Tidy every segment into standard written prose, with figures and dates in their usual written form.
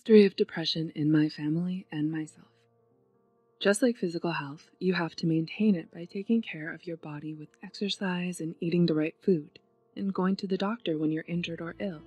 history of depression in my family and myself. Just like physical health, you have to maintain it by taking care of your body with exercise and eating the right food, and going to the doctor when you're injured or ill.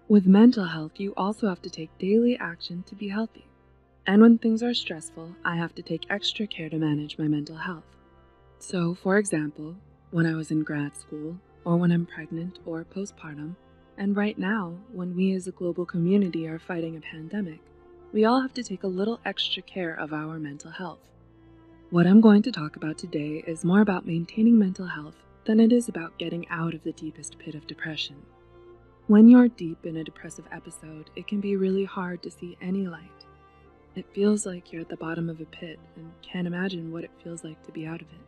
With mental health, you also have to take daily action to be healthy. And when things are stressful, I have to take extra care to manage my mental health. So, for example, when I was in grad school, or when I'm pregnant or postpartum, and right now, when we as a global community are fighting a pandemic, we all have to take a little extra care of our mental health. What I'm going to talk about today is more about maintaining mental health than it is about getting out of the deepest pit of depression. When you're deep in a depressive episode, it can be really hard to see any light. It feels like you're at the bottom of a pit and can't imagine what it feels like to be out of it.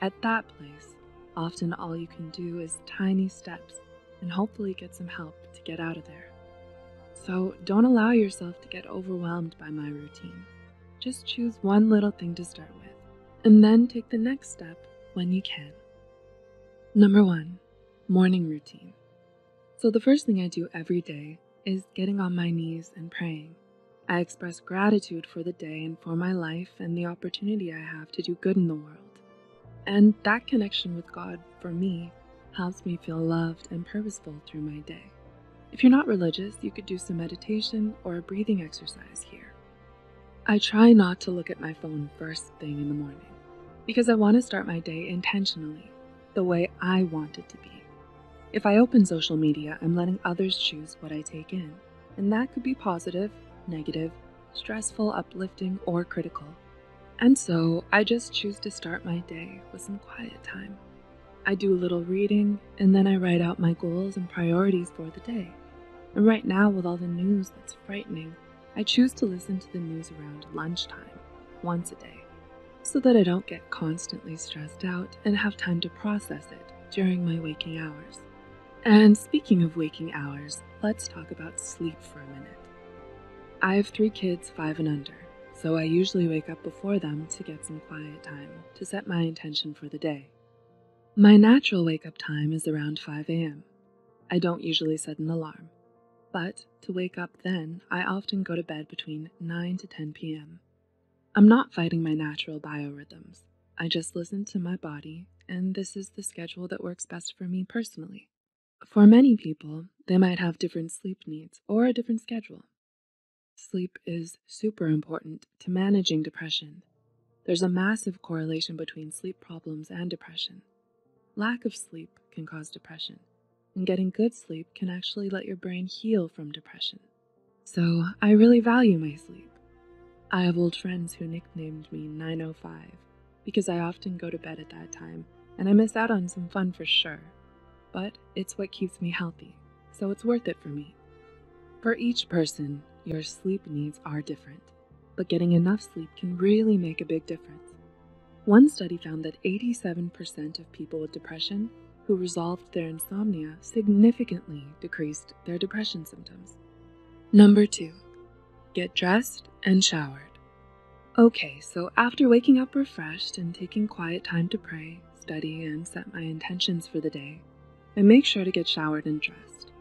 At that place, often all you can do is tiny steps and hopefully get some help to get out of there. So don't allow yourself to get overwhelmed by my routine. Just choose one little thing to start with, and then take the next step when you can. Number 1, morning routine. So the first thing I do every day is getting on my knees and praying. I express gratitude for the day and for my life and the opportunity I have to do good in the world. And that connection with God, for me, helps me feel loved and purposeful through my day. If you're not religious, you could do some meditation or a breathing exercise here. I try not to look at my phone first thing in the morning, because I want to start my day intentionally, the way I want it to be. If I open social media, I'm letting others choose what I take in, and that could be positive, negative, stressful, uplifting, or critical. And so I just choose to start my day with some quiet time. I do a little reading, and then I write out my goals and priorities for the day. And right now, with all the news that's frightening, I choose to listen to the news around lunchtime, once a day, so that I don't get constantly stressed out and have time to process it during my waking hours. And speaking of waking hours, let's talk about sleep for a minute. I have 3 kids 5 and under, so I usually wake up before them to get some quiet time to set my intention for the day. My natural wake-up time is around 5 a.m. I don't usually set an alarm, but to wake up then, I often go to bed between 9 to 10 p.m. I'm not fighting my natural biorhythms. I just listen to my body, and this is the schedule that works best for me personally. For many people, they might have different sleep needs or a different schedule. Sleep is super important to managing depression. There's a massive correlation between sleep problems and depression. Lack of sleep can cause depression, and getting good sleep can actually let your brain heal from depression. So I really value my sleep. I have old friends who nicknamed me 905 because I often go to bed at that time, and I miss out on some fun for sure. But it's what keeps me healthy, so it's worth it for me. For each person, your sleep needs are different, but getting enough sleep can really make a big difference. One study found that 87% of people with depression who resolved their insomnia significantly decreased their depression symptoms. Number 2, get dressed and showered. Okay, so after waking up refreshed and taking quiet time to pray, study, and set my intentions for the day, I make sure to get showered and dressed.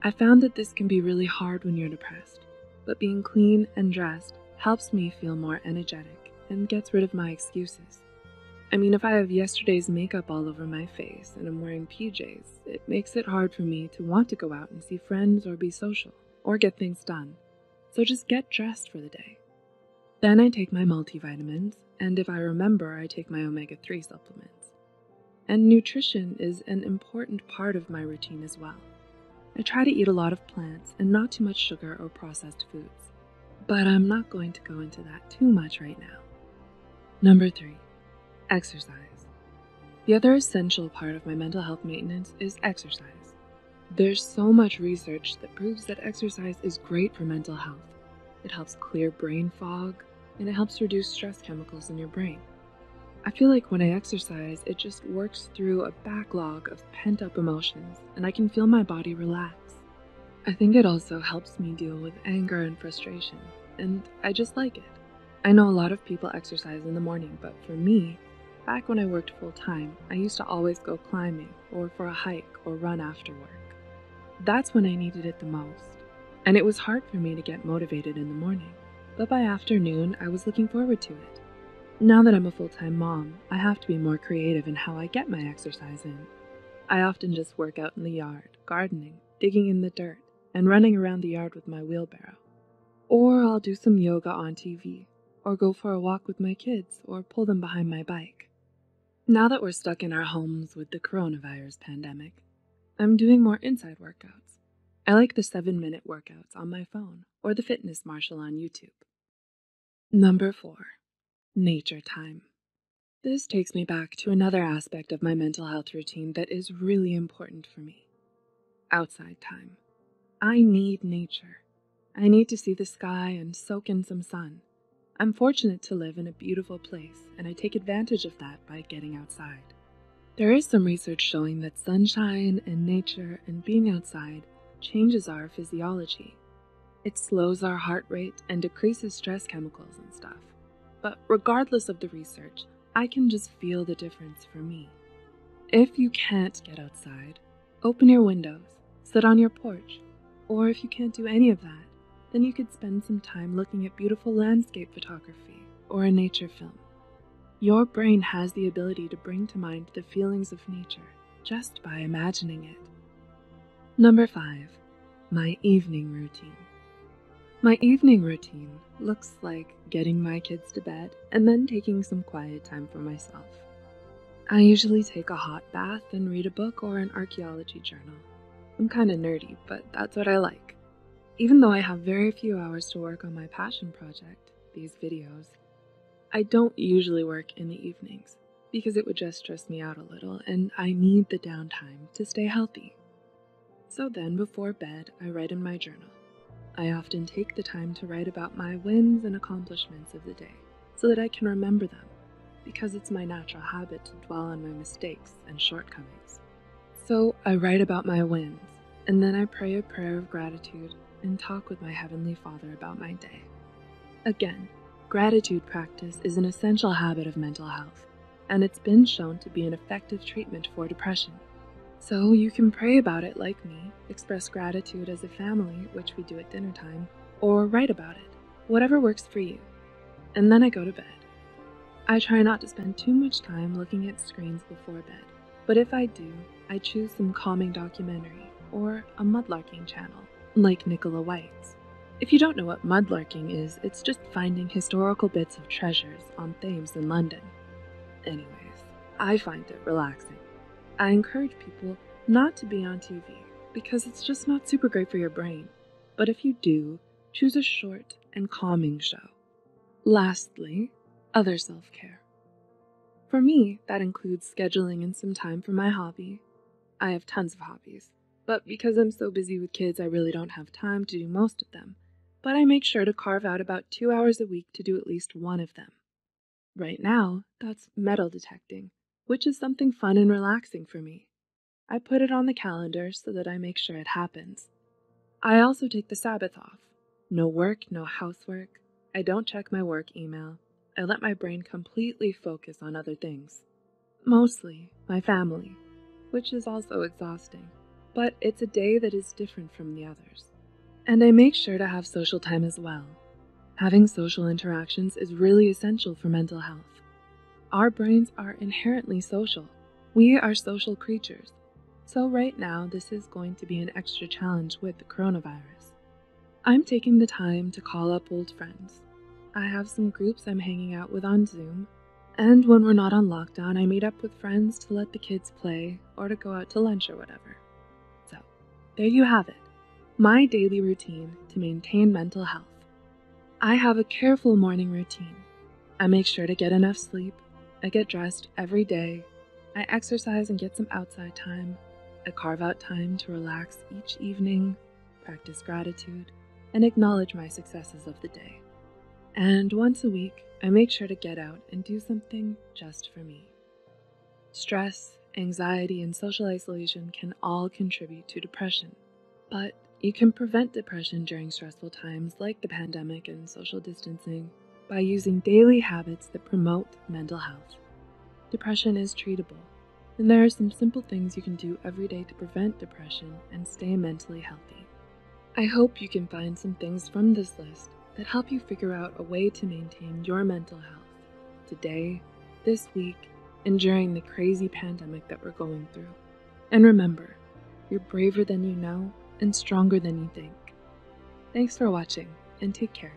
I found that this can be really hard when you're depressed, but being clean and dressed helps me feel more energetic and gets rid of my excuses. I mean, if I have yesterday's makeup all over my face and I'm wearing PJs, it makes it hard for me to want to go out and see friends or be social or get things done. So just get dressed for the day. Then I take my multivitamins, and if I remember, I take my omega-3 supplements. And nutrition is an important part of my routine as well. I try to eat a lot of plants and not too much sugar or processed foods, but I'm not going to go into that too much right now. Number 3, exercise. The other essential part of my mental health maintenance is exercise. There's so much research that proves that exercise is great for mental health. It helps clear brain fog, and it helps reduce stress chemicals in your brain. I feel like when I exercise, it just works through a backlog of pent-up emotions, and I can feel my body relax. I think it also helps me deal with anger and frustration, and I just like it. I know a lot of people exercise in the morning, but for me, back when I worked full-time, I used to always go climbing or for a hike or run after work. That's when I needed it the most. and it was hard for me to get motivated in the morning, but by afternoon I was looking forward to it. Now that I'm a full-time mom, I have to be more creative in how I get my exercise in. I often just work out in the yard, gardening, digging in the dirt, and running around the yard with my wheelbarrow. Or I'll do some yoga on TV, or go for a walk with my kids, or pull them behind my bike. Now that we're stuck in our homes with the coronavirus pandemic, I'm doing more inside workouts. I like the 7-minute workouts on my phone, or the Fitness Marshal on YouTube. Number 4. Nature time. This takes me back to another aspect of my mental health routine that is really important for me. Outside time. I need nature. I need to see the sky and soak in some sun. I'm fortunate to live in a beautiful place, and I take advantage of that by getting outside. There is some research showing that sunshine and nature and being outside changes our physiology. It slows our heart rate and decreases stress chemicals and stuff. But regardless of the research, I can just feel the difference for me. If you can't get outside, open your windows, sit on your porch, or if you can't do any of that, then you could spend some time looking at beautiful landscape photography or a nature film. Your brain has the ability to bring to mind the feelings of nature just by imagining it. Number 5. My evening routine. My evening routine looks like getting my kids to bed and then taking some quiet time for myself. I usually take a hot bath and read a book or an archaeology journal. I'm kinda nerdy, but that's what I like. Even though I have very few hours to work on my passion project, these videos, I don't usually work in the evenings because it would just stress me out a little and I need the downtime to stay healthy. So then before bed, I write in my journal. I often take the time to write about my wins and accomplishments of the day so that I can remember them, because it's my natural habit to dwell on my mistakes and shortcomings. So I write about my wins, and then I pray a prayer of gratitude and talk with my Heavenly Father about my day. Again, gratitude practice is an essential habit of mental health, and it's been shown to be an effective treatment for depression. So you can pray about it like me, express gratitude as a family, which we do at dinner time, or write about it, whatever works for you. And then I go to bed. I try not to spend too much time looking at screens before bed, but if I do, I choose some calming documentary or a mudlarking channel, like Nicola White's. If you don't know what mudlarking is, it's just finding historical bits of treasures on Thames in London. Anyways, I find it relaxing. I encourage people not to be on TV because it's just not super great for your brain. But if you do, choose a short and calming show. Lastly, other self-care. For me, that includes scheduling in some time for my hobby. I have tons of hobbies, but because I'm so busy with kids, I really don't have time to do most of them. But I make sure to carve out about 2 hours a week to do at least one of them. Right now, that's metal detecting, which is something fun and relaxing for me. I put it on the calendar so that I make sure it happens. I also take the Sabbath off. No work, no housework. I don't check my work email. I let my brain completely focus on other things. Mostly my family, which is also exhausting, but it's a day that is different from the others. And I make sure to have social time as well. Having social interactions is really essential for mental health. Our brains are inherently social. We are social creatures. So right now, this is going to be an extra challenge with the coronavirus. I'm taking the time to call up old friends. I have some groups I'm hanging out with on Zoom, and when we're not on lockdown, I meet up with friends to let the kids play or to go out to lunch or whatever. So, there you have it. My daily routine to maintain mental health. I have a careful morning routine. I make sure to get enough sleep. I get dressed every day. I exercise and get some outside time. I carve out time to relax each evening, practice gratitude, and acknowledge my successes of the day. And once a week, I make sure to get out and do something just for me. Stress, anxiety, and social isolation can all contribute to depression, but you can prevent depression during stressful times like the pandemic and social distancing by using daily habits that promote mental health. Depression is treatable, and there are some simple things you can do every day to prevent depression and stay mentally healthy. I hope you can find some things from this list that help you figure out a way to maintain your mental health today, this week, and during the crazy pandemic that we're going through. And remember, you're braver than you know and stronger than you think. Thanks for watching, and take care.